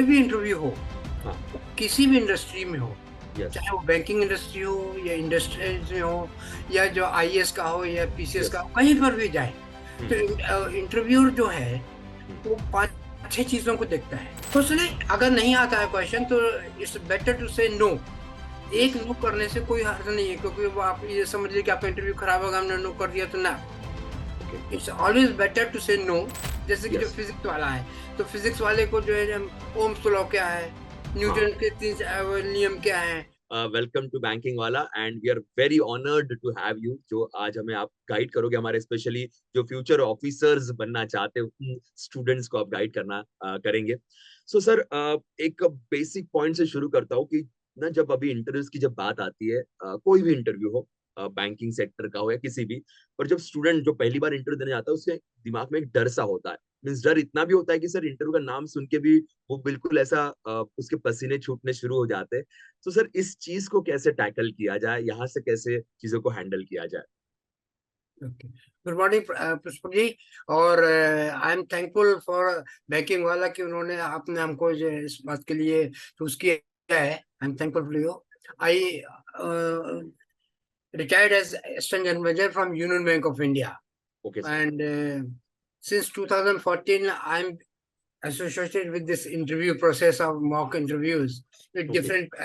कोई भी इंटरव्यू हो, हाँ। किसी भी इंडस्ट्री में हो, यस। चाहे वो बैंकिंग इंडस्ट्री हो या इंडस्ट्रीज में हो या जो आईएएस का हो या पीसीएस का यस। हो, कहीं पर भी जाए तो हम्म। इंटरव्यूअर जो है हम्म। वो पांच छह चीजों को देखता है। तो उसने अगर नहीं आता है क्वेश्चन तो it's better to say no. एक यस। नो करने से कोई हर्ज नहीं है, क्योंकि वो आप ये समझ लीजिए कि आपका इंटरव्यू खराब होगा, हमने नो कर दिया तो ना। Okay. It's always better to say no. जैसे कि जो यस। फिजिक्स वाला है, तो फिजिक्स वाले को जो है ओम्स लॉ क्या है, हाँ। न्यूटन के तीन नियम क्या है। वेलकम टू बैंकिंग वाला and we are very honoured to have you, जो आज हमें आप गाइड करोगे, हमारे स्पेशली जो फ्यूचर ऑफिसर्स बनना चाहते हो स्टूडेंट्स को आप गाइड करना करेंगे। सो सर, एक बेसिक पॉइंट से शुरू करता हूँ कि ना, जब अभी इंटरव्यूज की जब बात आती है, कोई भी इंटरव्यू हो, बैंकिंग सेक्टर का हो या किसी भी, और जब स्टूडेंट जो पहली बार इंटरव्यू देने जाता है उसके दिमाग में एक डर सा होता है। मीन्स डर इतना भी होता है कि सर इंटरव्यू का नाम सुन के भी वो बिल्कुल ऐसा उसके पसीने छूटने शुरू हो जाते हैं। तो सर इस चीज को कैसे टैकल किया जाए, यहाँ से कैसे चीजों को हैंडल किया जाए? ओके, गुड मॉर्निंग पुष्पक जी। और I am thankful for banking वाला कि उन्होंने आपने हमको जो है इस बात के लिए चूज किया है। I am thankful for you. I retired as assistant general manager from Union Bank of India, okay sir. and since 2014 I'm associated with this interview process of mock interviews with okay. different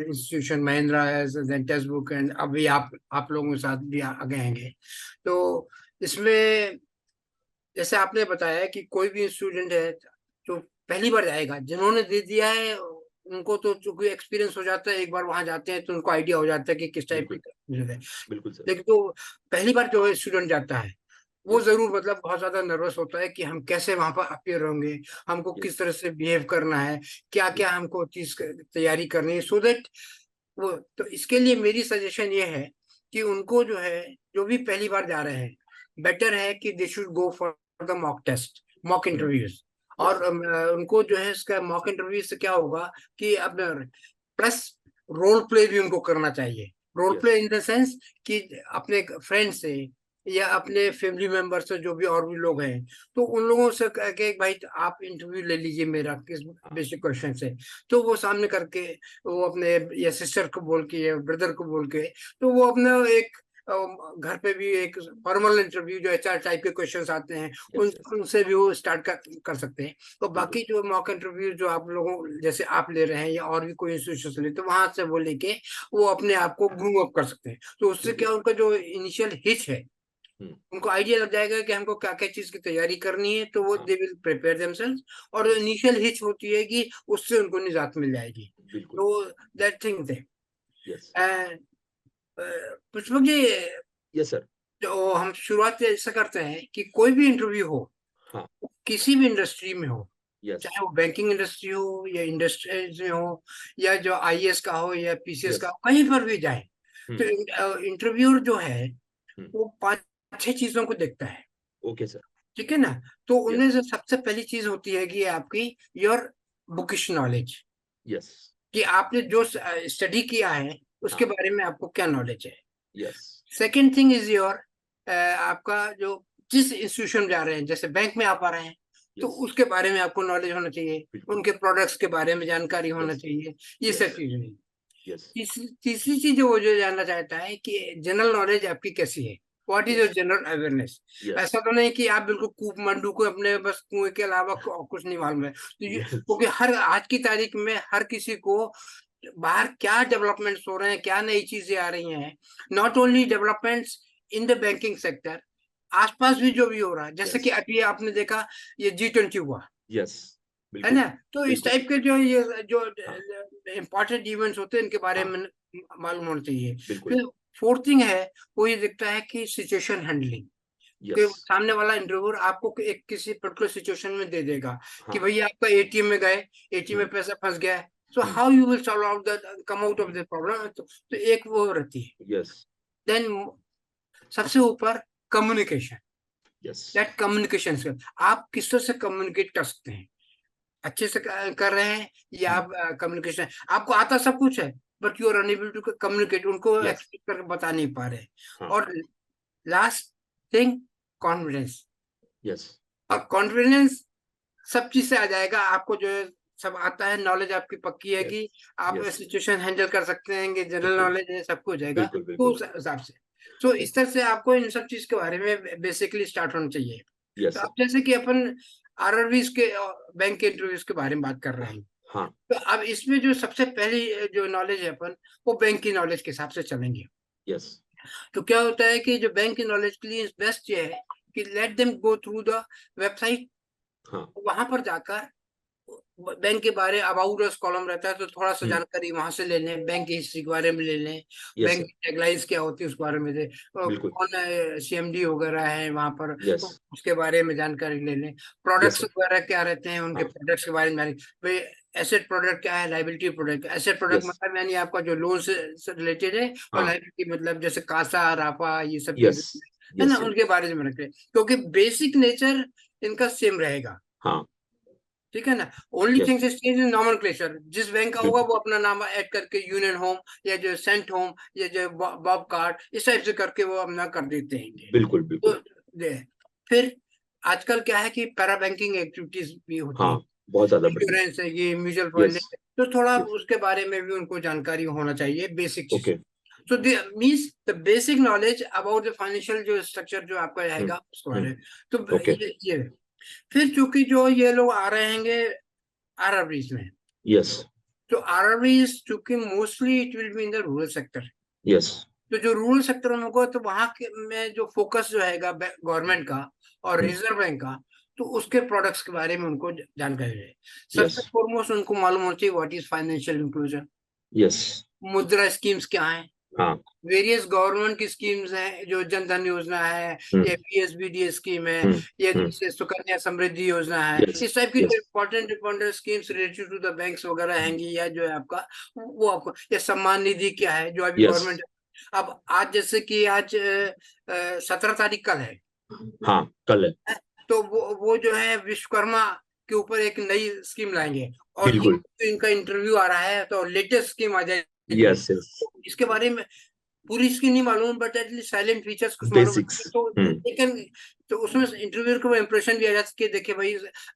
institution, Mahindra as then textbook, and अभी आप लोगों के साथ भी आ गए हैं। तो इसमें जैसे आपने बताया कि कोई भी स्टूडेंट है जो पहली बार जाएगा, जिन्होंने दे दिया है उनको तो चूंकि एक्सपीरियंस हो जाता है, एक बार वहां जाते हैं तो उनको आइडिया हो जाता है कि किस टाइप बिल्कुल। की है। बिल्कुल सर। लेकिन तो पहली बार जो स्टूडेंट जाता है वो यस। जरूर मतलब बहुत ज्यादा नर्वस होता है कि हम कैसे वहां पर अपियर होंगे, हमको यस। किस तरह से बिहेव करना है, क्या क्या हमको चीज तैयारी करनी है, सो दैट वो। तो इसके लिए मेरी सजेशन ये है कि उनको जो है, जो भी पहली बार जा रहे हैं, बेटर है कि they should go for the mock test, mock interviews. Yes. और उनको जो है इसका मॉक इंटरव्यू से क्या होगा कि अपने प्लस रोल प्ले भी उनको करना चाहिए। Role yes. Play in the sense कि अपने फ्रेंड से या अपने फैमिली मेंबर से, जो भी और भी लोग हैं, तो उन लोगों से कह के भाई आप इंटरव्यू ले लीजिए मेरा किस हाँ। बेसिक क्वेश्चन से। तो वो सामने करके वो अपने या सिस्टर को बोल के या ब्रदर को बोल के, तो वो अपना एक घर पे भी एक फॉर्मल इंटरव्यू जो एचआर टाइप के क्वेश्चंस आते हैं यस। उन यस। उनसे भी वो स्टार्ट कर सकते हैं। तो बिल्कुल। बाकी जो मॉक इंटरव्यू जो आप लोगों जैसे आप ले रहे हैं या और भी कोई इंस्टीट्यूशन से ले, तो वहां से वो लेके वो अपने आप को ग्रूम अप कर सकते हैं। तो उससे बिल्कुल। क्या उनका जो इनिशियल हिच है, हम्म। उनको आइडिया लग जाएगा कि हमको क्या क्या चीज की तैयारी करनी है, तो वो हाँ। They will prepare themselves. और यस। इनिशियल हिच होती है कि उससे उनको निजात मिल जाएगी। बिल्कुल। तो दैट थिंग थे। यस। पुष्पक जी, यस सर। तो हम शुरुआत ऐसा करते हैं कि कोई भी इंटरव्यू हो, हाँ। किसी भी इंडस्ट्री में हो, यस। चाहे वो बैंकिंग इंडस्ट्री हो या इंडस्ट्रीज में हो या जो आईएएस का हो या पीसीएस का यस। हो, कहीं पर भी जाए तो हम्म। इंटरव्यूअर जो है हम्म। वो पांच छह चीजों को देखता है। Okay sir. ठीक है ना? तो उनमें यस। से सबसे पहली चीज होती है कि आपकी योर बुकिश नॉलेज, यस। कि आपने जो स्टडी किया है उसके हाँ। बारे में आपको क्या नॉलेज है। Yes. Second thing is your आपका जो जिस इंस्टीट्यूशन में जा रहे हैं, जैसे बैंक में आप आ रहे हैं, तो यस। उसके बारे में आपको नॉलेज होना चाहिए, बिल्कुल। उनके प्रोडक्ट्स के बारे में जानकारी होना यस। चाहिए। ये यस। सब चीजें। यस। तीसरी चीज जो वो जो जानना चाहता है कि जनरल नॉलेज आपकी कैसी है, what is your yes. General awareness. Yes. ऐसा तो नहीं कि आप बिल्कुल कूप मंडू को अपने बस कुएं के अलावा और कुछ नहीं मालूम है, तो यस। क्योंकि हर आज की तारीख में हर किसी को बाहर क्या डेवलपमेंट्स हो रहे हैं, क्या नई चीजें आ रही हैं, not only developments in the banking sector, आसपास भी जो भी हो रहा है, जैसे कि यस। अभी आपने देखा ये G20 हुआ यस। है बिल्कुल। ना। तो इस बिल्कुल। टाइप के जो ये जो हाँ। इम्पोर्टेंट इवेंट्स होते हैं इनके बारे हाँ। में मालूम होना चाहिए। बिल्कुल। फिर फोर्थ थिंग है, वो ये दिखता है कि सिचुएशन हैंडलिंग, यस। कि सामने वाला इंटरव्यूअर आपको एक किसी पर्टिकुलर सिचुएशन में दे देगा कि हाँ। भैया आपका एटीएम में गए, एटीएम में हम्म। पैसा फंस गया है, so hmm. How you will solve out the come out of hmm. The problem. तो एक वो रहती है। यस। देन सबसे ऊपर communication, yes. That communication skill, आप किस तरह से कम्युनिकेट कर सकते हैं, अच्छे से कर रहे हैं, या हम्म। आप कम्युनिकेशन आपको आता सब कुछ है but you are unable to communicate, उनको यस। एक्सप्लेन करके बता नहीं पा रहे। हाँ। और लास्ट थिंग, कॉन्फिडेंस। यस। और कॉन्फिडेंस सब चीज से आ जाएगा, आपको जो है सब आता है, नॉलेज आपकी पक्की है कि आप yes, सिचुएशन हैंडल कर सकते हैं, कि जनरल बिल्कुल नॉलेज है, सब कुछ जाएगा बिल्कुल तो बिल्कुल उस हिसाब से। तो इस तरह से आपको इन सब चीज के बारे में बेसिकली स्टार्ट होना चाहिए। यस तो सर। अब जैसे कि अपन आरआरबीज के बैंक के इंटरव्यूज के बारे में बात कर रहे हैं, हाँ तो अब इसमें जो सबसे पहली जो नॉलेज है अपन, वो बैंक की नॉलेज के हिसाब से चलेंगे। यस तो क्या होता है कि जो बैंक की नॉलेज के लिए बेस्ट ये है कि let them go through the website, हाँ वहां पर जाकर बैंक के बारे अबाउट अस कॉलम रहता है, तो थोड़ा सा जानकारी वहां से ले लें, बैंक की हिस्ट्री के बारे में ले लें, यस बैंक सर की टैगलाइंस क्या होती है उसके बारे में दे, और बिल्कुल कौन सीएमडी वगैरह है वहां पर, यस तो उसके बारे में जानकारी ले लें। यस प्रोडक्ट्स सर वगैरह क्या रहते हैं, उनके हाँ प्रोडक्ट्स के बारे में भाई एसेट प्रोडक्ट क्या है, liability product. Asset product yes मतलब यानी आपका जो लोन से रिलेटेड है, और हाँ लाइबिलिटी मतलब जैसे कासा राफा ये सब चीजें यस है ना, यस उनके बारे में रखें, क्योंकि बेसिक नेचर इनका सेम रहेगा। हाँ ठीक है ना। Only yes things is change in nomenclature, जिस बैंक का होगा बिल्कुल वो अपना नाम ऐड करके यूनियन होम या जो सेंट होम या जो बॉब कार्ड इस टाइप से करके वो अपना कर देते हैं। बिल्कुल तो बिल्कुल फिर आजकल क्या है कि पैरा बैंकिंग एक्टिविटीज भी होती हाँ है, बहुत ज्यादा बढ़ गई। इंश्योरेंस है, ये म्यूचुअल फंड यस है, तो थोड़ा यस उसके बारे में भी उनको जानकारी होना चाहिए, बेसिक चीज। ओके तो means the basic knowledge about the financial जो स्ट्रक्चर जो आपका हम्म रहेगा उसके बारे में। तो ओके ये फिर चूंकि जो ये लोग आ रहे हैं आरआरबीज में, यस तो आरआरबीज चूंकि mostly it will be in the rural sector, yes तो जो रूरल सेक्टर में होगा तो वहां में जो फोकस जो है गवर्नमेंट का और रिजर्व बैंक का, तो उसके प्रोडक्ट्स के बारे में उनको जानकारी है। यस सबसे फॉरमोस्ट उनको मालूम होना चाहिए what is financial inclusion, yes मुद्रा स्कीम्स क्या है, हाँ वेरियस गवर्नमेंट की स्कीम्स हैं, जो जन धन योजना है, हम्म या पीएसबीडी स्कीम है, हम्म या हम्म जैसे सुकन्या समृद्धि योजना है, यस इस टाइप की जो yes important important schemes related to the banks वगैरह हैंगी, या जो है आपका वो आपको, या सम्मान निधि क्या है जो अभी यस गवर्नमेंट। अब आज जैसे कि आज 17 तारीख कल है, हाँ कल है तो वो जो है विश्वकर्मा के ऊपर एक नई स्कीम लाएंगे, और ये बिल्कुल इनका इंटरव्यू आ रहा है तो लेटेस्ट स्कीम आ जाएगी। यस यस तो इसके बारे में पूरी स्कीम नहीं मालूम, बट एटलीस्ट साइलेंट फीचर्स कुछ मालूम बेसिक्स है, तो लेकिन तो उसमें इंटरव्यू को इंप्रेशन दिया जा सके, देखिए भाई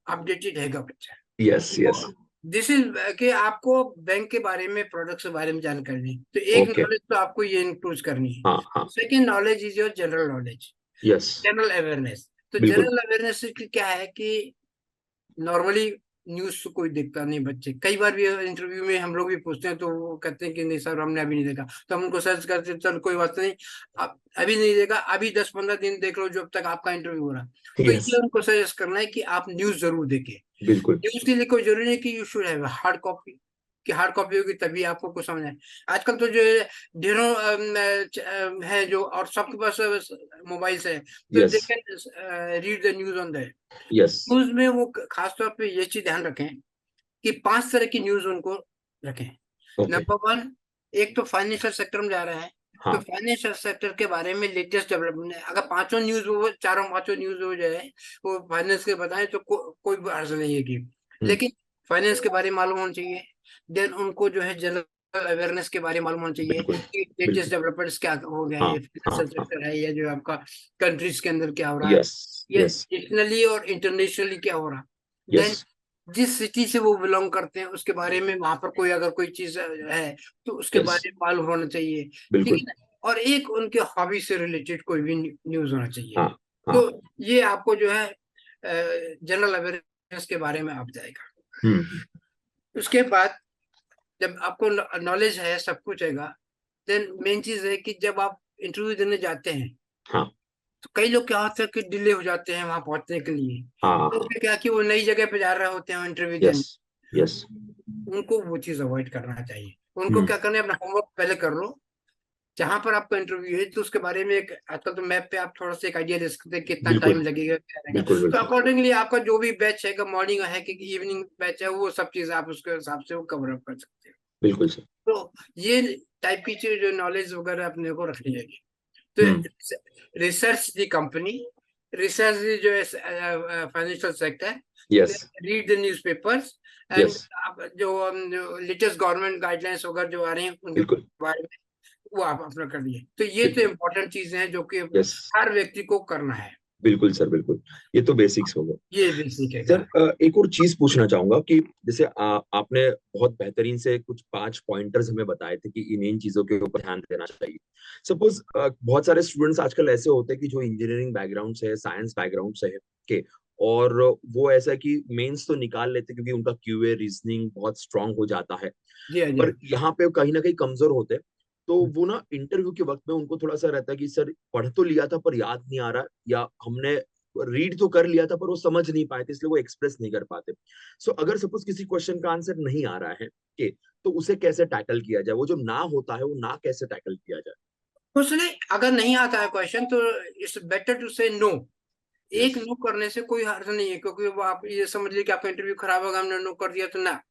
अपडेटेड है बच्चा। यस यस दिस इज कि आपको बैंक के बारे में, प्रोडक्ट्स के बारे में जानकारी नहीं, तो एक ओके नॉलेज तो आपको ये इंक्लूड करनी है। हाँ हाँ second knowledge is your general knowledge, yes general awareness. तो बिल्कुल जनरल अवेयरनेस क्या है कि नॉर्मली न्यूज कोई देखता नहीं, बच्चे कई बार भी इंटरव्यू में हम लोग भी पूछते हैं तो वो कहते हैं कि नहीं सर हमने अभी नहीं देखा, तो हम उनको सर्च करते हैं, चल कोई बात नहीं, आप अभी नहीं देखा, अभी 10-15 दिन देख लो जब तक आपका इंटरव्यू हो रहा। तो यस ये उनको सजेस्ट करना है कि आप न्यूज जरूर देखें। बिल्कुल न्यूज के लिए कोई जरूरी नहीं कि you should have hard copy, कि हार्ड कॉपी होगी तभी आपको कुछ समझ आए। आजकल तो जो ढेरों है जो, और सबके पास मोबाइल्स है, तो yes they can read the news on that. Yes news में वो खास तौर पे ये चीज ध्यान रखें कि 5 तरह की न्यूज उनको रखें। ओके नंबर वन, एक तो फाइनेंशियल सेक्टर में जा रहा है, तो हाँ फाइनेंशियल सेक्टर के बारे में लेटेस्ट डेवलपमेंट है, अगर पांचों न्यूज वो चारों पांचों न्यूज हो जाए वो फाइनेंस के बताएं तो कोई हर्ज नहीं है कि, लेकिन फाइनेंस के बारे में मालूम होना चाहिए। देन उनको जो है जनरल अवेयरनेस के बारे में मालूम होना चाहिए बिल्कुल कि लेटेस्ट बिल्कुल डेवलपमेंट्स क्या हो गए हाँ हैं, हाँ फाइनेंशियल हाँ सेक्टर है, या जो आपका कंट्रीज के अंदर क्या हो रहा है, यस ये यस नेशनली और इंटरनेशनली क्या हो रहा। यस देन जिस सिटी से वो बिलोंग करते हैं उसके बारे में, वहां पर कोई अगर कोई चीज है तो उसके यस बारे में मालूम होना चाहिए। ठीक बिल्कुल है ना। और एक उनके हॉबी से रिलेटेड कोई भी न्यूज होना चाहिए। हाँ हाँ तो ये आपको जो है जनरल अवेयरनेस के बारे में आप जाएगा। हम्म उसके बाद जब आपको नॉलेज है, सब कुछ हैगा, देन मेन चीज है कि जब आप इंटरव्यू देने जाते हैं, हाँ तो कई लोग क्या होता है कि डिले हो जाते हैं वहां पहुंचने के लिए। तो हाँ उसमें क्या कि वो नई जगह पे जा रहे होते हैं इंटरव्यू यस देने, यस उनको वो चीज अवॉइड करना चाहिए। उनको क्या करना है, अपना होमवर्क पहले कर लो, जहां पर आपका इंटरव्यू है तो उसके बारे में एक आजकल तो मैप पे आप थोड़ा सा एक आइडिया ले सकते हैं कितना टाइम बिल्कुल लगेगा क्या लगेगा। बिल्कुल तो बिल्कुल अकॉर्डिंगली आपका जो भी बैच है, मॉर्निंग है कि इवनिंग बैच है, वो सब चीज आप उसके हिसाब से वो कवर अप कर सकते हैं। बिल्कुल सर तो ये टाइप की चीज जो नॉलेज वगैरह अपने को रखनी है। तो हम्म रिसर्च दी कंपनी, रिसर्च दी जो है financial sector, yes read the newspapers, and yes जो लेटेस्ट गवर्नमेंट गाइडलाइंस वगैरह जो आ रही हैं उनके बिल्कुल बारे में वो आप अपना कर दिए। तो ये तो बिल्कुल इम्पोर्टेंट चीजें हैं जो कि यस हर व्यक्ति को करना है। बिल्कुल सर, बिल्कुल। ये तो बेसिक्स हो गए। ये बेसिक है सर क्या। एक और चीज पूछना चाहूंगा कि जैसे आपने बहुत बेहतरीन से कुछ 5 पॉइंटर्स हमें बताए थे कि इन इन चीजों के ऊपर ध्यान देना चाहिए। सपोज बहुत सारे स्टूडेंट्स आजकल ऐसे होते हैं कि जो इंजीनियरिंग बैकग्राउंड से है, साइंस बैकग्राउंड से है के, और वो ऐसा है कि मेंस तो निकाल लेते हैं क्योंकि उनका क्यूए रीजनिंग बहुत स्ट्रांग हो जाता है, जी हाँ जी पर हाँ। यहाँ पे कहीं ना कहीं कमजोर होते हैं। तो वो ना इंटरव्यू के वक्त में उनको थोड़ा सा रहता है कि सर पढ़ तो लिया था पर याद नहीं आ रहा, या हमने रीड तो कर लिया था पर वो समझ नहीं पाए थे, इसलिए वो एक्सप्रेस नहीं कर पाते। सो अगर सपोज किसी क्वेश्चन का आंसर नहीं आ रहा है के, तो उसे कैसे टैकल किया जाए, वो जो ना होता है वो ना कैसे टैकल किया जाए? कुछ नहीं, अगर नहीं आता है क्वेश्चन तो it's better to say no. Yes. एक नो करने से कोई हर्ज नहीं है, क्योंकि वो आप ये समझ लीजिए कि आपका इंटरव्यू खराब होगा, हमने नो कर दिया तो ना।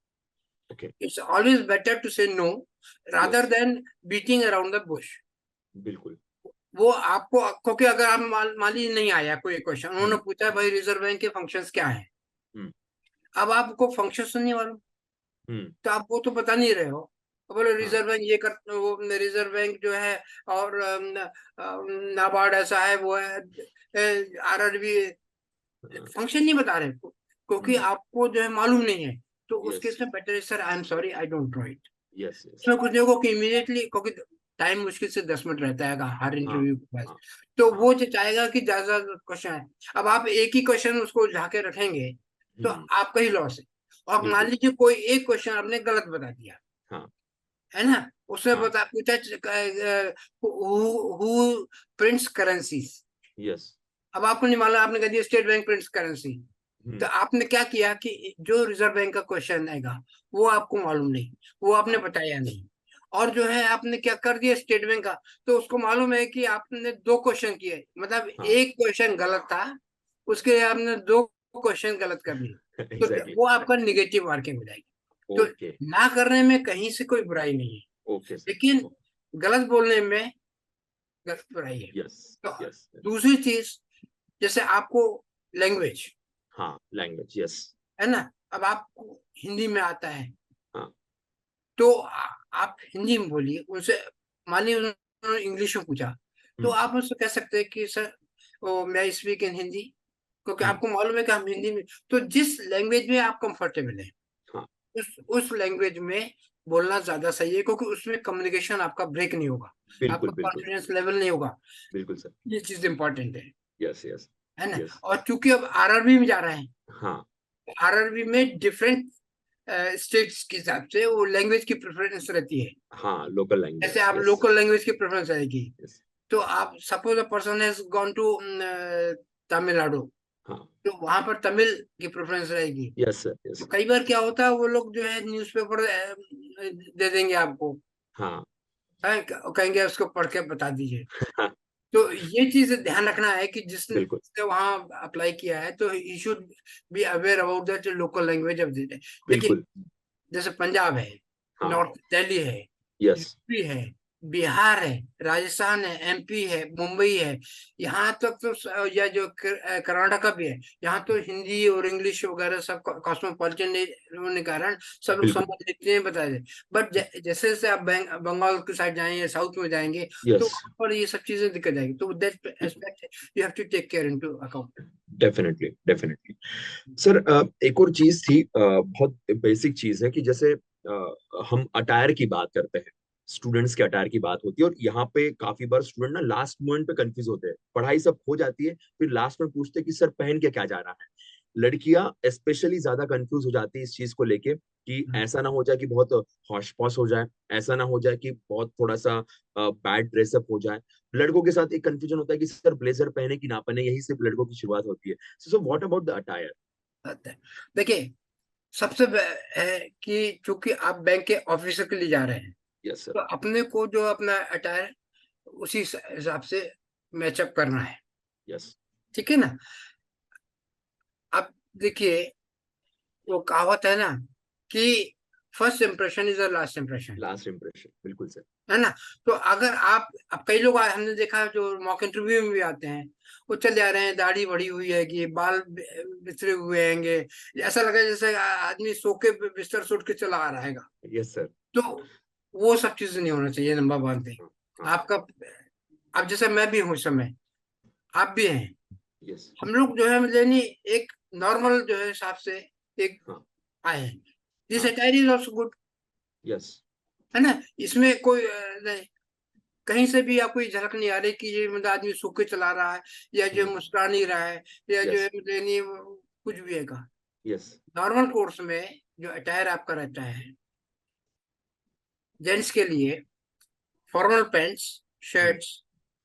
Okay. It's always better to say no rather yes. Then beating around the bush. बिल्कुल। वो आपको, क्योंकि अगर आप मान लीजिए नहीं आया कोई क्वेश्चन, उन्होंने हम्म। पूछा भाई रिजर्व बैंक के फंक्शंस क्या है, हम्म। अब आपको फंक्शंस नहीं मालूम, हम्म। तो आप वो तो बता नहीं रहे हो। अब बोलो हाँ। रिजर्व बैंक ये कर, वो रिजर्व बैंक जो है, और नाबार्ड ऐसा है वो है, आरआरबी, फंक्शन नहीं बता रहे क्योंकि हम्म। आपको जो है मालूम नहीं है। तो उस यस। केस में बेटर है sir I am sorry I don't know it. Yes. Yes. उसमें कुछ देखो कि इमीडिएटली, क्योंकि टाइम मुश्किल से 10 मिनट रहता है हर हाँ। इंटरव्यू के पास, हाँ। तो हाँ। वो चाहेगा कि ज्यादा क्वेश्चन है। अब आप एक ही क्वेश्चन उसको उलझा के रखेंगे तो हम्म। आपका ही लॉस है। और मान बिल्कुल। लीजिए कोई एक क्वेश्चन आपने गलत बता दिया, हाँ। है ना, उसने हाँ। बता पूछा हु प्रिंट्स करेंसीज। यस। अब आपको नहीं मालूम, आपने कह दिया स्टेट बैंक प्रिंट्स करेंसी। तो हम्म। आपने क्या किया कि जो रिजर्व बैंक का क्वेश्चन आएगा वो आपको मालूम नहीं, वो आपने हाँ। बताया नहीं, और जो है आपने क्या कर दिया स्टेट बैंक का। तो उसको मालूम है कि आपने दो क्वेश्चन किए, मतलब हाँ। एक क्वेश्चन गलत था, उसके लिए आपने दो क्वेश्चन गलत कर दिए। तो एग्जैक्टली। वो आपका निगेटिव मार्किंग हो जाएगी। तो ओके। ना करने में कहीं से कोई बुराई नहीं है, ओके सर। लेकिन गलत बोलने में गलत बुराई है। यस। तो यस। दूसरी चीज, जैसे आपको लैंग्वेज, हाँ, लैंग्वेज। यस। है ना, अब आपको हिंदी में आता है हाँ। तो आप हिंदी में बोलिए उनसे। मान लीजिए उन्होंने इंग्लिश में पूछा, तो हम्म। आप उससे कह सकते हैं कि सर ओ मैं स्पीक इन हिंदी, क्योंकि हम्म। आपको मालूम है कि हम हिंदी में, तो जिस लैंग्वेज में आप कंफर्टेबल है हाँ। उस लैंग्वेज में बोलना ज्यादा सही है, क्योंकि उसमें कम्युनिकेशन आपका ब्रेक नहीं होगा, बिल्कुल, आपका बिल्कुल। कॉन्फिडेंस लेवल नहीं होगा। बिल्कुल सर। ये चीज इंपॉर्टेंट यस। यस। है ना। यस। और चूंकि अब आरआरबी में जा रहे हैं, हाँ। आरआरबी में डिफरेंट स्टेट्स के हिसाब से वो लैंग्वेज की प्रेफरेंस रहती है। हाँ, लोकल जैसे लैंग्वेज। आप यस। लोकल लैंग्वेज की प्रेफरेंस आएगी, यस। तो आप suppose a person has gone to Tamil Nadu, हाँ। तो वहां पर तमिल की प्रेफरेंस रहेगी। Yes sir. तो यस। कई बार क्या होता है वो लोग जो है न्यूज़पेपर दे देंगे आपको, हाँ। कहेंगे उसको पढ़ के बता दीजिए। हाँ। तो ये चीज ध्यान रखना है कि बिल्कुल। जिसने वहां अप्लाई किया है तो he should be aware about that local language of the. देखिए बिल्कुल। जैसे पंजाब है, हाँ। नॉर्थ दिल्ली है, यस। यूपी है, बिहार है, राजस्थान है, एमपी है, मुंबई है, यहाँ तक तो या जो कर्नाटका भी है, यहाँ तो हिंदी और इंग्लिश वगैरह सब कॉस्मोपॉलिटन होने के कारण सब लोग बिल्कुल। समझ लेते हैं, बता दे। बट जैसे जैसे आप बंगाल की साइड जाएंगे या साउथ में जाएंगे तो यस। वहाँ पर ये सब चीजें दिक्कत जाएगी, तो that aspect you have to take care into account. Definitely, definitely. Sir एक और चीज थी, बहुत बेसिक चीज है कि जैसे हम अटायर की बात करते हैं, स्टूडेंट्स के अटायर की बात होती है, और यहाँ पे काफी बार स्टूडेंट ना लास्ट मोमेंट पे कंफ्यूज होते हैं, पढ़ाई सब हो जाती है, फिर लास्ट में पूछते हैं कि सर पहन के क्या जा रहा है। लड़कियां स्पेशली ज्यादा कंफ्यूज हो जाती है इस चीज को लेके कि ऐसा ना हो जाए कि बहुत हौश पौश हो जाए, ऐसा ना हो जाए कि बहुत थोड़ा सा बैड ड्रेसअप हो जाए। लड़कों के साथ एक कंफ्यूजन होता है कि सर ब्लेजर पहने कि ना पहने, यही सिर्फ लड़कों की शुरुआत होती है। So what about the attire? देखिए सबसे है कि चूंकि आप बैंक के ऑफिसर के लिए जा रहे हैं, यस सर। तो अपने को जो अपना अटायर उसी हिसाब से मैचअप करना है, यस। ठीक है ना। अब देखिए वो कहावत है ना कि first impression is the last impression, last impression, बिल्कुल सर। है ना। तो अगर आप, अब कई लोग हमने देखा है जो मॉक इंटरव्यू में भी आते हैं, वो चले जा रहे हैं, दाढ़ी बढ़ी हुई है कि बाल बिखरे हुए हैंगे, ऐसा लगा जैसे आदमी सो के बिस्तर सुट के चला आ रहा है। Yes sir. तो वो सब चीजें नहीं होना चाहिए, नंबर 1 पे। हाँ। हाँ। आपका, अब जैसे मैं भी हूँ इस समय, आप भी हैं, यस। हम लोग जो है मतलब नहीं एक नॉर्मल जो है हिसाब से एक हाँ आए हैं। दिस हाँ। Attire is also good, yes. है ना। इसमें कोई नहीं, कहीं से भी आपको ये झलक नहीं आ रही कि ये मतलब आदमी सूख के चला रहा है, या जो मुस्कुरा नहीं रहा है, या जो है यस। मतलब नहीं कुछ भी है का। यस। नॉर्मल कोर्स में जो अटायर आपका रहता है जेंट्स के लिए, formal pants, shirts,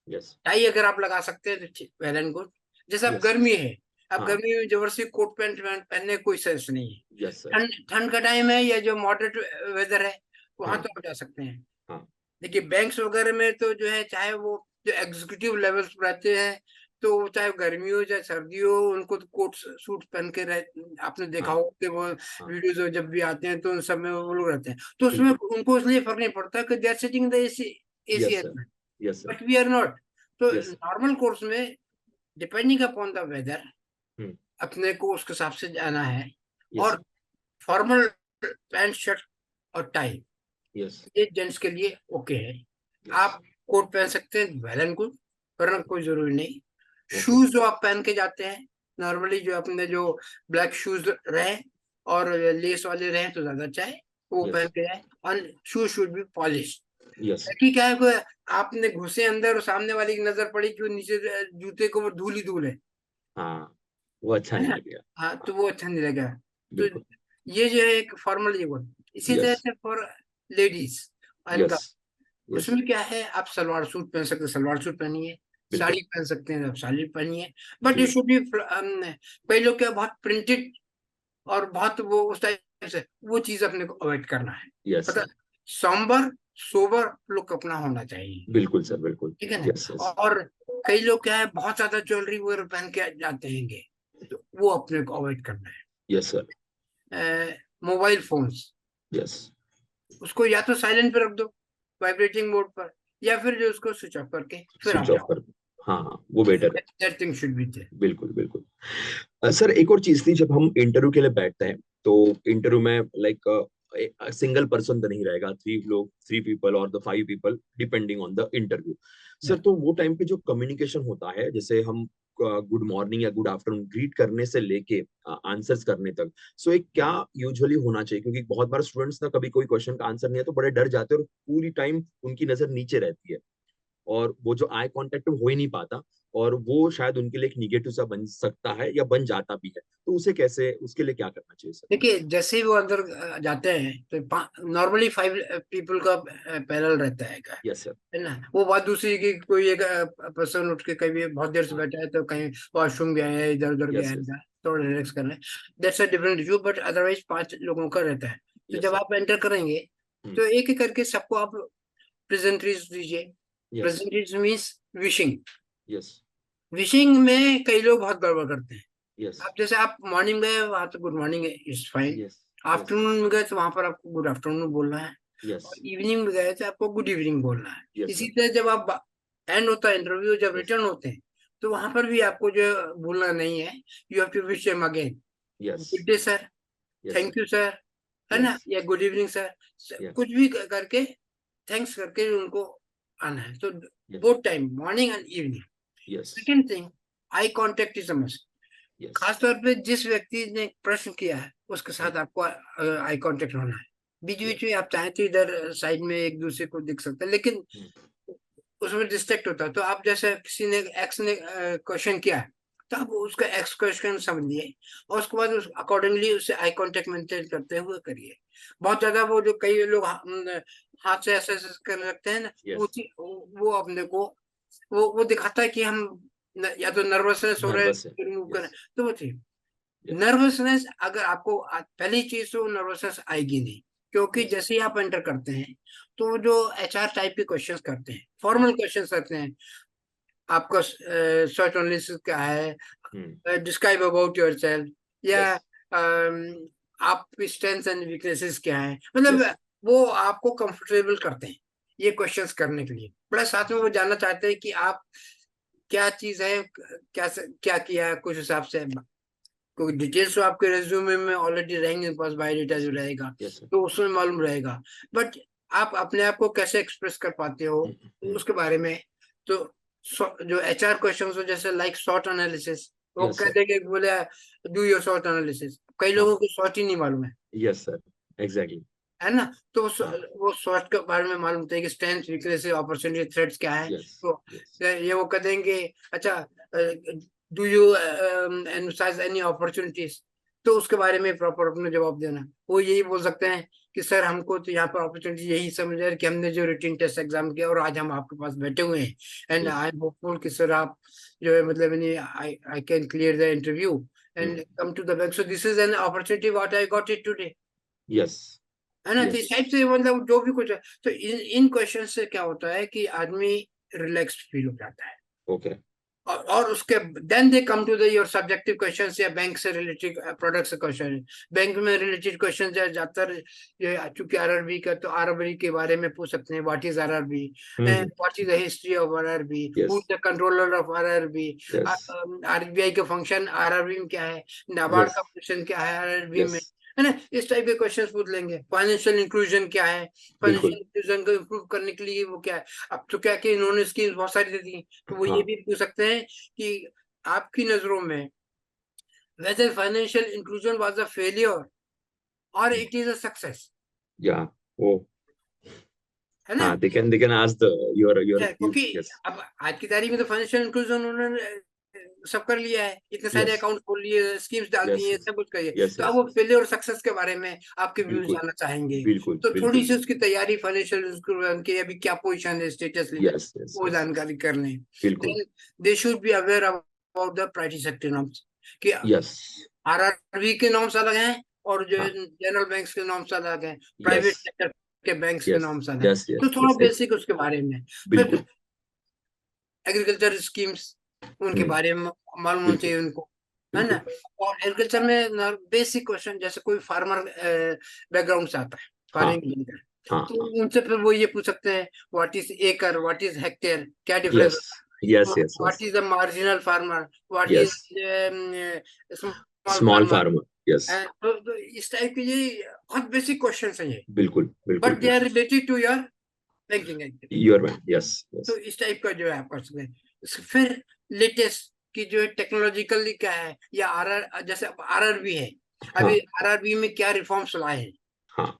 yes. Tie अगर आप लगा सकते हैं तो वेल एंड गुड। जैसे अब यस। गर्मी है, अब हाँ। गर्मी में जबरदस्ती कोट पैंट पहनने कोई सेंस नहीं है। Yes sir. ठंड ठंड का टाइम है या जो मॉडरेट वेदर है, वहां हाँ तो आप जा सकते हैं। हाँ। देखिए बैंक्स वगैरह में तो जो है चाहे वो जो एग्जीक्यूटिव लेवल्स पर रहते हैं, तो चाहे गर्मी हो चाहे सर्दी हो, उनको तो कोट सूट पहन के आपने देखा हाँ हो कि वो हाँ। वीडियोज जब भी आते हैं तो उन सब में वो लोग रहते हैं, तो उसमें बिल्कुल। उनको इसलिए फर्क नहीं पड़ता कि they are sitting the AC, AC yes sir. में। Yes sir. But we are not. तो यस सर। नॉर्मल कोर्स में depending upon the weather hmm. अपने को उसके हिसाब से जाना है। यस और सर। फॉर्मल पैंट शर्ट और टाई यस। ये जेंट्स के लिए ओके है। यस। आप कोट पहन सकते हैं वेल एंड गुड, वरना कोई जरूरी नहीं। ओके। शूज जो आप पहन के जाते हैं नॉर्मली, जो अपने जो ब्लैक शूज रहे और लेस वाले रहे तो ज्यादा अच्छा है, वो यस। पहन के जाए। और shoes should be polish. Yes. कि क्या है कोई आपने घुसे अंदर और सामने वाले की नजर पड़ी कि वो नीचे जूते को वो धूल ही धूल हाँ, वो अच्छा है नहीं ना। लगेगा। हाँ हाँ। तो वो अच्छा नहीं लगा। तो बिल्कुल। ये जो है एक फॉर्मल ये वो। इसी तरह यस। से फॉर लेडीज यस। इनका, यस। उसमें क्या है, आप सलवार सूट पहन सकते हैं सलवार सूट पहनिए, बिल्कुल। साड़ी पहन सकते हैं आप साड़ी पहनिए। बट जी। ये शुड बी, कई लोग क्या बहुत प्रिंटेड और बहुत वो उस टाइप से, वो चीज अपने को अवॉइड करना है। यस मतलब सर। सॉम्बर सोबर लुक अपना होना चाहिए, बिल्कुल सर, बिल्कुल। ठीक है यस ना। यस। और कई लोग क्या है बहुत ज्यादा ज्वेलरी वगैरह पहन के जाते हैं, तो वो अपने को अवॉइड करना यस सर। है। Mobile phones, yes. उसको या तो साइलेंट पे रख दो, वाइब्रेटिंग मोड पर, या फिर जो उसको स्विच ऑफ करके फिर आप स्विच ऑफ जाओ। कर दो। हाँ हाँ, वो बेटर है। That thing should be there. बिल्कुल बिल्कुल। सर एक और चीज थी, जब हम इंटरव्यू के लिए बैठते हैं तो इंटरव्यू में लाइक सिंगल पर्सन तो नहीं रहेगा, थ्री लोग, थ्री पीपल और the five people depending on the interview. Sir तो वो टाइम पे जो कम्युनिकेशन होता है, जैसे हम गुड मॉर्निंग या गुड आफ्टरनून ग्रीट करने से लेके आंसर्स करने तक, सो एक क्या यूजुअली होना चाहिए? क्योंकि बहुत बार स्टूडेंट्स ना कभी कोई क्वेश्चन का आंसर नहीं है तो बड़े डर जाते हैं और पूरी टाइम उनकी नजर नीचे रहती है, और वो जो आई कांटेक्ट हो ही नहीं पाता, और वो शायद उनके लिए एक निगेटिव सा बन सकता है या बन जाता भी है, तो उसे कैसे, उसके लिए क्या करना चाहिए सर? देखिए जैसे ही वो अंदर जाते हैं तो नॉर्मली 5 पीपल का पैनल रहता यस सर। है ना। वो बात दूसरी की कोई एक पर्सन उठ के कहीं बहुत देर से हाँ। बैठा है तो कहीं वॉशरूम गया है, इधर उधर गया यस है, यस। थोड़ा रिलैक्स कर रहे हैं, that's a different issue. But otherwise 5 लोगों का रहता है। तो यस जब सर। आप एंटर करेंगे तो एक एक करके सबको आप प्रेजेंटरीज दीजिए। Yes. Pleasantries means wishing. Yes. Wishing में कई लोग बहुत गड़बड़ करते हैं। यस। आप जैसे आप मॉर्निंग गए वहां तो गुड मॉर्निंग है, it's fine. Yes. Yes. Afternoon में गए तो वहां पर आपको गुड आफ्टरनून बोलना है। यस। और इवनिंग में गए तो आपको गुड इवनिंग बोलना है। यस इसी सर। तरह जब आप एंड होता है इंटरव्यू, जब यस। रिटर्न होते हैं, तो वहां पर भी आपको जो भूलना नहीं है। You have to wish him again, yes. Good day sir, yes sir. Thank you sir, है यस। ना, या गुड इवनिंग सर। यस। कुछ भी करके थैंक्स करके उनको आना है। तो yes. Both time morning and evening. Yes. Second thing, eye contact is a must. Yes. खासतौर पे जिस व्यक्ति ने प्रश्न किया है उसके हम्म। साथ आपको आई कांटेक्ट होना है। बीच बीच यस। में आप चाहें तो इधर साइड में एक दूसरे को दिख सकते हैं, लेकिन हम्म। उसमें डिस्ट्रैक्ट होता है। तो आप जैसे किसी ने एक्स ने क्वेश्चन किया है, तो आप उसका एक्स क्वेश्चन समझिए और उसके बाद उस अकॉर्डिंगली उससे आई कांटेक्ट मेंटेन करते हुए करिए। बहुत ज्यादा वो जो कई लोग हाथ से ऐसे कर रखते हैं ना, यस। वो अपने को वो दिखाता है कि हम या तो नर्वसनेस हो रहा है, नर्वस है। रिमूव करें। यस। तो वो थी यस। नर्वसनेस। अगर आपको पहली चीज तो नर्वसनेस आएगी नहीं, क्योंकि यस। जैसे ही आप एंटर करते हैं तो जो एचआर टाइप के क्वेश्चंस करते हैं, फॉर्मल क्वेश्चंस करते हैं, आपका सर्च ओनली क्या है, हम्म। डिस्क्राइब अबाउट योर सेल्फ, या यस। आपकी स्ट्रेंथ्स एंड वीकनेसेस क्या है, यस मतलब सर। वो आपको कंफर्टेबल करते हैं ये क्वेश्चंस करने के लिए। प्लस साथ में वो जानना चाहते हैं कि आप क्या चीज है, क्या किया है, कुछ हिसाब से क्योंकि डिटेल्स तो आपके रेज्यूमे में ऑलरेडी रहेंगे, पास बायोडेटा यस। जो रहेगा यस सर। तो उसमें मालूम रहेगा। बट आप अपने आप को कैसे एक्सप्रेस कर पाते हो हम्म। हम्म। उसके बारे में तो जो HR क्वेश्चन हो, जैसे लाइक शॉर्ट एनालिसिस, वो यस कह सर। देंगे, बोले डू योर शॉर्ट एनालिसिस, कई हाँ। लोगों को शॉर्ट ही नहीं मालूम है यस सर, एग्जैक्टली। है ना। तो हाँ। वो शॉर्ट के बारे में मालूम होता है कि स्ट्रेंथ, वीकनेस, अपॉर्चुनिटी, थ्रेट्स क्या है। यस। तो यस। ये वो कह देंगे, अच्छा do you emphasize any opportunities, तो उसके बारे में प्रॉपर अपना जवाब देना। वो यही बोल सकते हैं कि सर हमको तो यहाँ पर अपॉर्चुनिटी यही समझ है कि हमने जो रिटन टेस्ट एग्जाम किया और आज हम आपके पास बैठे हुए हैं, and yes. I am hopeful कि सर आप जो है मतलब I I can clear the interview and come to the bank, so this is an opportunity what I got it today, yes. है ना। तो यस। इस टाइप से मतलब जो भी कुछ है, तो इन क्वेश्चन से क्या होता है कि आदमी रिलैक्स फील हो जाता है। ओके। और उसके then they come to the your subjective questions या बैंक से रिलेटेड प्रोडक्ट से क्वेश्चन। बैंक में रिलेटेड क्वेश्चन ज्यादातर चूंकि RRB का, तो RRB के बारे में पूछ सकते हैं, what is RRB, what is the history of RRB, who yes. Is the controller of RRB, yes. RBI का फंक्शन RRB में क्या है, नाबार्ड यस। का फंक्शन क्या है RRB यस। में, है ना। इस टाइप के क्वेश्चंस पूछ लेंगे। फाइनेंशियल इंक्लूजन क्या है, बिल्कुल। फाइनेंशियल इंक्लूजन को इम्प्रूव करने के लिए वो क्या है। अब तो क्या कि इन्होंने स्कीम्स बहुत सारी दे दी, तो वो ये हाँ। भी पूछ सकते हैं कि आपकी नजरों में whether financial inclusion was a failure or it is a success, या वो, है ना। हाँ, they can ask the your views. क्योंकि Yes. अब आज की तारीख में तो फाइनेंशियल इंक्लूजन उन्होंने सब कर लिया है, इतने सारे Yes. अकाउंट खोल लिए, स्कीम्स डाल दी Yes. है, Yes. सब कुछ करिए। Yes. तो अब Yes. वो फेलियर और सक्सेस के बारे में आपके व्यूज बिल्कुल। जानना चाहेंगे। बिल्कुल। तो थोड़ी बिल्कुल। सी उसकी तैयारी फाइनेंशियल इंक्लूजन की, अभी क्या पोजीशन है, स्टेटस लेवल, Yes. Yes. वो Yes. जानकारी कर लें। बिल्कुल। Then they should be aware about the private sector norms, कि Yes. RRB के नॉर्म्स अलग हैं और जो हाँ। जनरल बैंक्स के नॉर्म्स अलग हैं, प्राइवेट Yes. सेक्टर के बैंक्स के Yes. नॉर्म्स अलग हैं। Yes. तो Yes. थोड़ा Yes. बेसिक उसके बारे में, फिर बिल्कुल। एग्रीकल्चर स्कीम्स उनके बारे में मालूम होना बिल्कुल। चाहिए उनको, है ना। बिल्कुल। और एग्रीकल्चर में बेसिक क्वेश्चन, जैसे कोई फार्मर बैकग्राउंड से आता है, हाँ। फार्मिंग बैकग्राउंड, हाँ। तो हाँ। उनसे फिर वो ये पूछ सकते हैं, व्हाट इज एकड़, व्हाट इज हेक्टेयर, क्या डिफरेंस Yes. होता Yes. है, Yes. What Yes. Is the marginal farmer, what is Yes. Small Small farmer. farmer. Yes. तो इस टाइप के ये बहुत बेसिक क्वेश्चन है ये, बिल्कुल। बिल्कुल। बट दे आर बिल्कुल। Related to your banking activity. Your man. Yes. तो Yes. इस टाइप का जो है आप कर सकते हैं। फिर लेटेस्ट की जो टेक्नोलॉजिकली क्या है, या जैसे RRB है, हाँ। अभी RRB में क्या रिफॉर्म्स लाए हैं हाँ।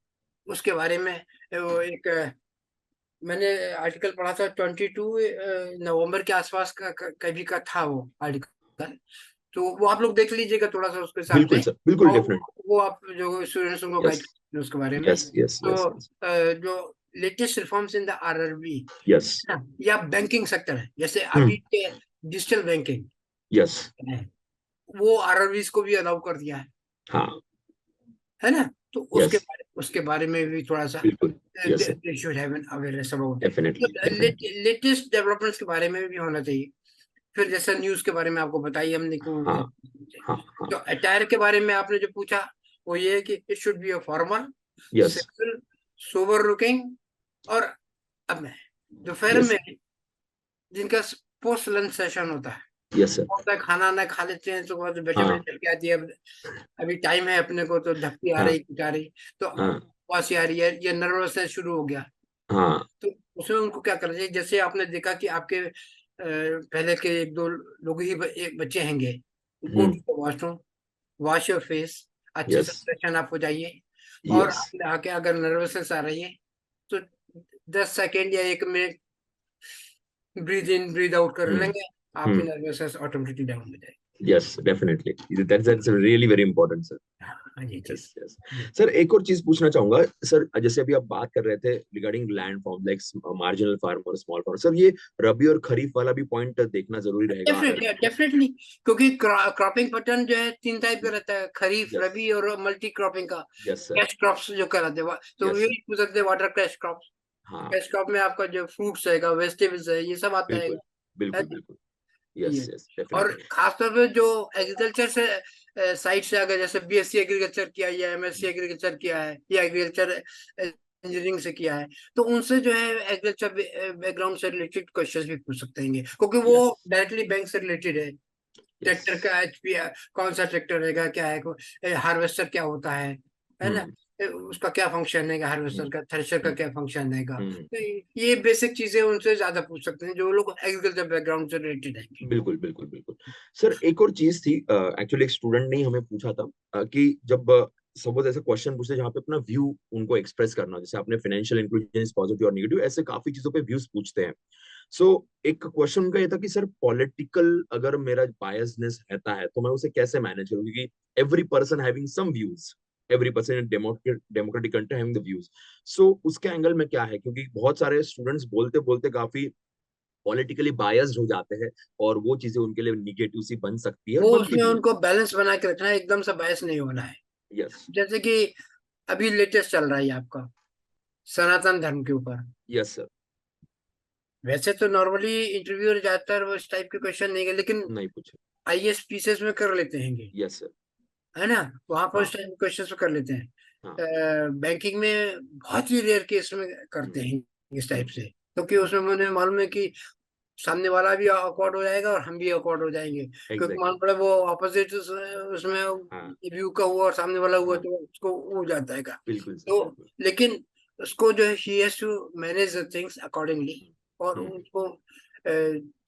उसके बारे में। वो एक मैंने आर्टिकल पढ़ा था, 22 नवंबर के आसपास कभी का था वो आर्टिकल, तो वो आप लोग देख लीजिएगा थोड़ा सा उसके हिसाब बिल्कुल से, सर, बिल्कुल, और डेफिनेट। वो आप जो स्टूडेंट्स उनको यस। गाइड करें उसके बारे में। यस। यस। तो यस। यस। जो latest reforms in the RRB, yes. या बैंकिंग सेक्टर है, जैसे अभी हम्म। के डिजिटल बैंकिंग यस। है, वो RRBs को भी अलाउ कर दिया हाँ। है ना। तो यस। उसके बारे में भी थोड़ा सा बिल्कुल। Yes sir, they should have an awareness about it. Definitely, तो डेफिनेटली। लेटेस्ट डेवलपमेंट्स के बारे में भी होना चाहिए। फिर जैसा न्यूज के बारे में आपको बताइए हमने क्यों, हाँ। हाँ। हाँ। तो अटायर के बारे में आपने जो पूछा, वो ये है कि it should be a formal, yes. Simple, sober looking. और अब मैं दोपहर यस। में जिनका पोस्ट लंच सेशन होता है, यस सर। होता है खाना ना खा लेते हैं, तो बाद बैठे बैठे हाँ। चल के आती है, अब अभी टाइम है अपने को, तो धक्की आ हाँ। रही, कुछ आ रही, तो हाँ। पास आ रही है, ये नर्वसनेस शुरू हो गया। हाँ। तो उसमें उनको क्या करना चाहिए, जैसे आपने देखा कि आपके पहले के एक दो लोग ही एक बच्चे हैंगे, go to hmm. The washroom, wash your face, अच्छे से यस। फ्रेशन अप हो जाइए, और यस। आपने आके अगर नर्वसनेस आ रही है, तो 10 सेकेंड या 1 minute breathe in breathe out कर हम्म। लेंगे, आपकी हम्म। नर्वसनेस ऑटोमेटिकली डाउन हो जाएगी। Yes, definitely. That's really very important sir. हाँ जी जी। यस। यस। सर, एक और चीज पूछना चाहूंगा सर, जैसे अभी आप बात कर रहे थे regarding land form like marginal farmer, small farmer, sir ये रबी और खरीफ वाला भी पॉइंट देखना जरूरी रहेगा अगर। डेफिनेटली, क्योंकि क्रॉपिंग पैटर्न जो है 3 टाइप का रहता है, खरीफ, यस। रबी और मल्टी क्रॉपिंग का। Yes sir. कैश क्रॉप्स जो कहलाते हैं, तो यस ये सर। पूछ सकते हैं वाटर कैश क्रॉप्स। हाँ। कैश क्रॉप में आपका जो फ्रूट्स रहेगा, वेजिटेबल्स है, ये सब आता है बिल्कुल। बिल्कुल। बिल्कुल। यस। ये। यस, और डेफिनेटली। खासतौर पे जो एग्रीकल्चर से साइड से अगर जैसे BSc एग्रीकल्चर किया या MSc एग्रीकल्चर किया है या एग्रीकल्चर इंजीनियरिंग से किया है, तो उनसे जो है एग्रीकल्चर बैकग्राउंड से रिलेटेड क्वेश्चंस भी पूछ सकते हैं, क्योंकि वो यस। डायरेक्टली बैंक से रिलेटेड है। यस। ट्रैक्टर का HP कौन सा ट्रैक्टर रहेगा, क्या है, हार्वेस्टर क्या होता है ना। उसका क्या फंक्शन है, हार्वेस्टर का, थ्रेशर का हम्म, क्या फंक्शन है। हम्म, तो ये बेसिक चीजें उनसे ज्यादा पूछ सकते हैं जो लोग एग्रीकल्चर बैकग्राउंड से रिलेटेड हैं। बिल्कुल बिल्कुल बिल्कुल। सर एक और चीज थी, एक्चुअली एक स्टूडेंट ने ही हमें पूछा था कि जब सपोज ऐसे क्वेश्चन पूछते हैं जहाँ पे अपना व्यू उनको एक्सप्रेस करना, जैसे आपने फाइनेंशियल इंक्लूजन पॉजिटिव और नेगेटिव, ऐसे काफी चीजों पे व्यूज पूछते हैं। सो एक क्वेश्चन उनका ये था कि सर पॉलिटिकल अगर मेरा बायसनेस रहता है तो मैं उसे कैसे मैनेज करूँ, क्योंकि every person having some views, every person in democratic country having the views. So उसके एंगल में क्या है, क्योंकि बहुत सारे स्टूडेंट्स बोलते बोलते काफी पॉलिटिकली बायस्ड हो जाते हैं और वो चीजें उनके लिए निगेटिव सी बन सकती है और वो बनती उसमें भी है। उनको बैलेंस बना के रखना है, एकदम से बायस नहीं होना है। यस, जैसे कि अभी लेटेस्ट चल रहा है आपका सनातन धर्म के ऊपर। Yes sir. वैसे तो नॉर्मली इंटरव्यूअर ज्यादातर वो इस टाइप के क्वेश्चन नहीं है, लेकिन नहीं पूछे। आईएएस पीसीएस में कर लेते हैं, यस सर। है ना। वहां पर हाँ, इस टाइप के क्वेश्चन कर लेते हाँ। हैं। बैंकिंग में बहुत ही रेयर केस में करते हम्म, हैं इस टाइप से, हम्म, क्योंकि उसमें मुझे मालूम है कि सामने वाला भी अकॉर्ड हो जाएगा और हम भी अकॉर्ड हो जाएंगे, क्योंकि मान एग्जैक्टली। पड़ा वो ऑपोजिट उसमें हाँ, व्यू का हुआ और सामने वाला हुआ, हाँ। तो उसको हो जाता है। बिल्कुल सर, तो बिल्कुल। लेकिन उसको जो है ही has to manage the things accordingly, और हम्म, उनको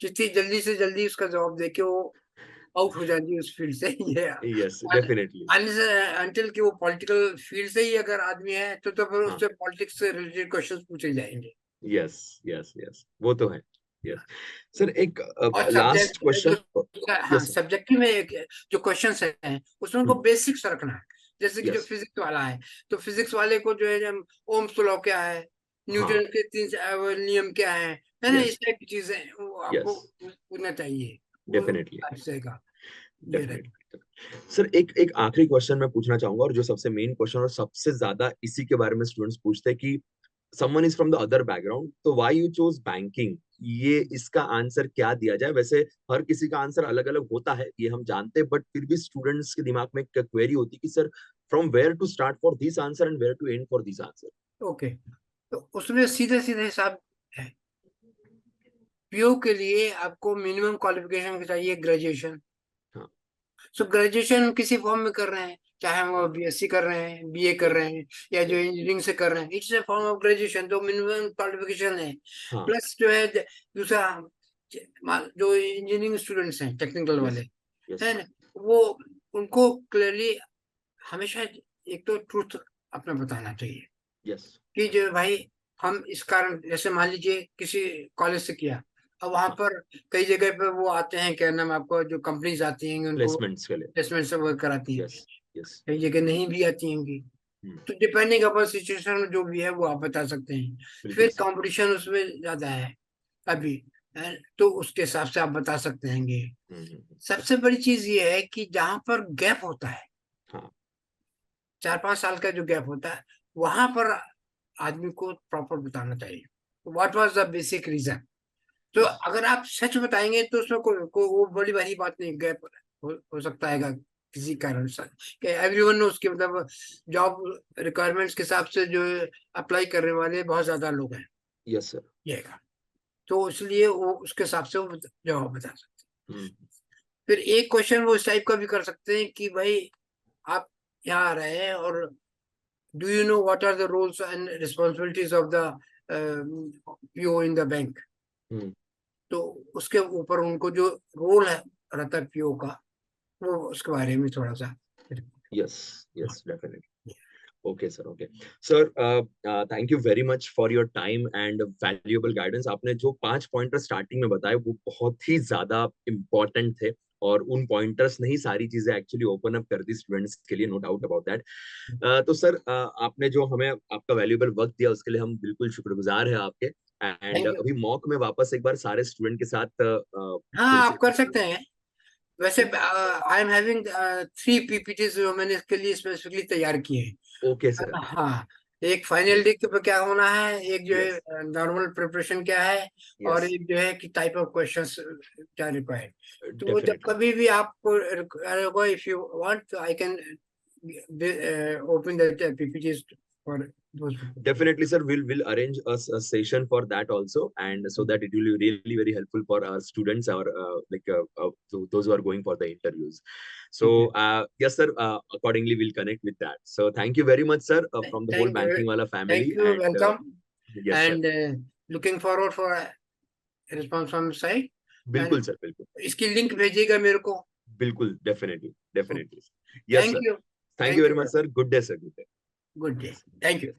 जितनी जल्दी से जल्दी उसका जवाब देके वो आउट हो जाएंगे उस फील्ड से। ये यस डेफिनेटली। अनटिल कि वो पॉलिटिकल फील्ड से ही अगर आदमी है तो फिर हाँ, उससे पॉलिटिक्स से रिलेटेड क्वेश्चन पूछे जाएंगे। यस, यस, यस, वो तो है। यस सर, एक और लास्ट सब्जेक्ट क्वेश्चन। जो, हाँ यस सर। सब्जेक्टिव में जो क्वेश्चंस हैं उसमें उनको बेसिक्स रखना है। जैसे कि जो यस। फिजिक्स वाला है, तो फिजिक्स वाले को जो है ओम्स लॉ क्या है, हाँ। न्यूटन के तीन वो नियम क्या है ना, यस। इस टाइप की चीजें वो यस आपको पूछना चाहिए। वो डेफिनेटली। अच्छे का ये रहे। डेफिनेटली सर, एक एक आखिरी क्वेश्चन मैं पूछना चाहूंगा, और जो सबसे मेन क्वेश्चन और सबसे ज्यादा इसी के बारे में स्टूडेंट्स पूछते हैं कि someone is from the other background, तो व्हाई यू चोज बैंकिंग, ये इसका आंसर क्या दिया जाए। वैसे हर किसी का आंसर अलग अलग होता है, ये हम जानते हैं, बट फिर भी स्टूडेंट्स के दिमाग में एक क्वेरी होती है कि sir from where to start for this answer and where to end for this answer. Okay, तो उसमें सीधे सीधे हिसाब है। पीओ के लिए आपको मिनिमम क्वालिफिकेशन चाहिए ग्रेजुएशन। हाँ, सो ग्रेजुएशन किसी फॉर्म में कर रहे हैं, चाहे वो हाँ। बीएससी कर रहे हैं, बीए कर यस, रहे हैं, या जो यस। इंजीनियरिंग से कर रहे हैं, it's a form of graduation, तो मिनिमम क्वालिफिकेशन है। हाँ। प्लस जो है दूसरा, जो इंजीनियरिंग स्टूडेंट्स हैं टेक्निकल यस, वाले, यस, है ना, वो उनको क्लियरली हमेशा एक तो ट्रूथ अपना बताना चाहिए यस। कि जो भाई हम इस कारण, जैसे मान लीजिए किसी कॉलेज से किया, अब वहां हाँ, पर कई जगह पे वो आते हैं, क्या नाम, आपको जो कंपनीज आती हैं उनको प्लेसमेंट्स के लिए। प्लेसमेंट से वर्क कराती हैं, यस, यस। कई जगह नहीं भी आती होंगी। हम्म, तो डिपेंडिंग अपॉन सिचुएशन जो भी है वो आप बता सकते हैं। बिल्कुल फिर सर। कंपटीशन उसमें ज्यादा है अभी, है, तो उसके हिसाब से आप बता सकते हैं। सबसे बड़ी चीज ये है कि जहां पर गैप होता है, हाँ। 4-5 साल का जो गैप होता है, वहां पर आदमी को प्रॉपर बताना चाहिए what was the basic reason. तो यस, अगर आप सच बताएंगे तो उसमें वो बड़ी भारी बात नहीं, गैप हो सकता है किसी कारण से, कि एवरीवन नो उसके मतलब जॉब रिक्वायरमेंट्स के हिसाब से जो अप्लाई करने वाले बहुत ज्यादा लोग हैं, यस सर। ये है। तो इसलिए वो उसके हिसाब से वो जवाब बता सकते हैं। हम्म, फिर एक क्वेश्चन वो इस टाइप का भी कर सकते हैं कि भाई आप यहाँ आ रहे हैं, और do you know what are the roles and responsibilities of the PO in the bank. Hmm. तो उसके ऊपर उनको जो रोल है रहता है पीओ का, वो उसके बारे में थोड़ा सा। Yes, yes definitely. Okay sir, okay sir, thank you very much for your time and valuable guidance. आपने जो 5 पॉइंटर स्टार्टिंग में बताए वो बहुत ही ज्यादा इंपॉर्टेंट थे, और उन पॉइंटर्स ने ही सारी चीजें एक्चुअली ओपन अप कर दी स्टूडेंट्स के लिए, नो डाउट अबाउट दैट। तो सर, आपने जो हमें आपका वैल्यूएबल वक्त दिया उसके लिए हम बिल्कुल शुक्रगुजार हैं आपके। And thank you. अभी मॉक में वापस एक बार सारे स्टूडेंट के साथ हाँ फिर से आप कर एक सकते हैं। वैसे आई एम हैविंग 3 पीपीटीज जो मैंने इसके लिए स्पेसिफिकली तैयार किए ओके हैं। सर। हाँ, एक फाइनल डे के पे क्या होना है, एक जो यस, है नॉर्मल प्रिपरेशन क्या है, और यस एक जो है कि टाइप ऑफ क्वेश्चंस क्या रिक्वायर्ड। तो वो जब डेफिनेटली। कभी भी आपको रिक्वायर होगा, if you want, I can open the PPTs for Definitely, sir. We'll arrange a session for that also, and so that it will be really very helpful for our students, our those who are going for the interviews. So yes, sir. Accordingly, we'll connect with that. So thank you very much, sir, from the whole Thank you. Banking Wala family. Thank you. And Welcome. yes, sir. And looking forward for a response from side. बिल्कुल sir, बिल्कुल. इसकी link भेजिएगा मेरे को. बिल्कुल, definitely. Yes, Thank sir. you. Thank you very much, sir. Good day, sir. Good day. Good day. Thank you.